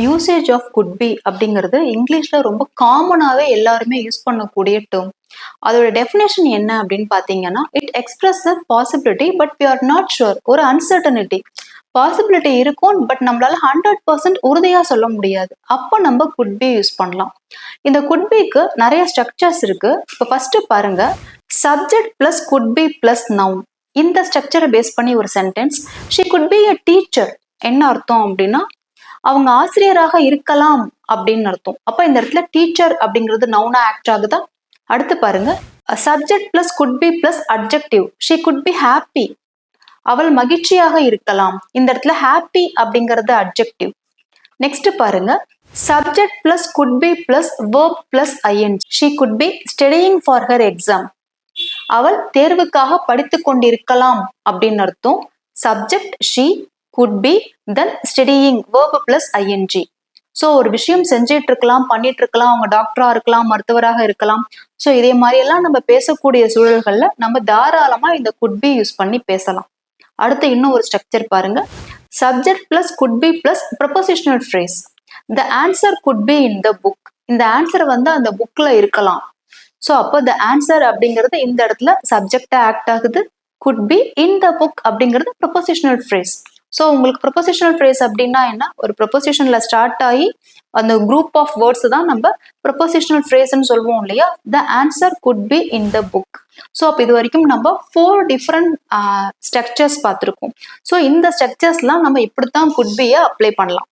Usage of could be அப்படிங்கிறது இங்கிலீஷ்ல ரொம்ப காமனாகவே எல்லாருமே யூஸ் பண்ணக்கூடிய டேர்ம். அதோட டெஃபினேஷன் என்ன அப்படின்னு பார்த்தீங்கன்னா, it express a possibility but we are not sure. ஒரு அன்சர்டனிட்டி. பாசிபிலிட்டி இருக்கும் பட் நம்மளால 100% உறுதியா சொல்ல முடியாது. அப்போ நம்ம குட் பி யூஸ் பண்ணலாம். இந்த குட் பிக்கு நிறைய ஸ்ட்ரக்சர்ஸ் இருக்கு. இப்போ ஃபர்ஸ்ட் பாருங்க, subject plus could be plus noun. இந்த ஸ்ட்ரக்சரை பேஸ் பண்ணி ஒரு sentence. She could B a teacher. என்ன அர்த்தம் அப்படின்னா, அவங்க ஆசிரியராக இருக்கலாம் அப்படின்னு அர்த்தம். அப்ப இந்த இடத்துல டீச்சர் அப்படிங்கிறது நவுனா ஆக்ட் ஆகுதா? அடுத்து பாருங்க, subject plus could be plus adjective. She could be happy. அவள் மகிழ்ச்சியாக இருக்கலாம். இந்த இடத்துல ஹாப்பி அப்படிங்கிறது அட்ஜெக்டிவ். நெக்ஸ்ட் பாருங்க, subject plus could be plus verb plus ING. She could be studying for her exam. அவள் தேர்வுக்காக படித்து கொண்டிருக்கலாம் அப்படின்னு அர்த்தம். Subject she, could be, then studying verb plus ING. So ஒரு விஷயம் செஞ்சிட்டு இருக்கலாம், பண்ணிட்டு இருக்கலாம், அவங்க டாக்டரா இருக்கலாம், மருத்துவராக இருக்கலாம். ஸோ இதே மாதிரி எல்லாம் நம்ம பேசக்கூடிய சூழல்கள்ல நம்ம தாராளமா இந்த குட் பி யூஸ் பண்ணி பேசலாம். அடுத்து இன்னும் ஒரு ஸ்ட்ரக்சர் பாருங்க, subject plus could be plus prepositional phrase. The answer could be in the book. இந்த ஆன்சர் வந்து அந்த புக்ல இருக்கலாம். ஸோ அப்போ த ஆன்சர் அப்படிங்கிறது இந்த இடத்துல சப்ஜெக்டா ஆக்ட் ஆகுது. Good be in the book அப்படிங்கிறது ப்ரொபோசிஷனல் ஃப்ரேஸ். ஸோ உங்களுக்கு ப்ரொபோசிஷனல் ஃப்ரேஸ் அப்படின்னா என்ன? ஒரு ப்ரொபோசிஷன்ல ஸ்டார்ட் ஆகி அந்த குரூப் ஆஃப் வேர்ட்ஸ் தான் நம்ம ப்ரொபோசிஷனல் ஃப்ரேஸ்ன்னு சொல்லுவோம் இல்லையா? த answer could be in the book. So அப்போ இது வரைக்கும் நம்ம 4 டிஃப்ரெண்ட் ஸ்ட்ரக்சர்ஸ் பார்த்துருக்கோம். ஸோ இந்த ஸ்ட்ரக்சர்ஸ்லாம் நம்ம இப்படித்தான் குட் பியை அப்ளை பண்ணலாம்.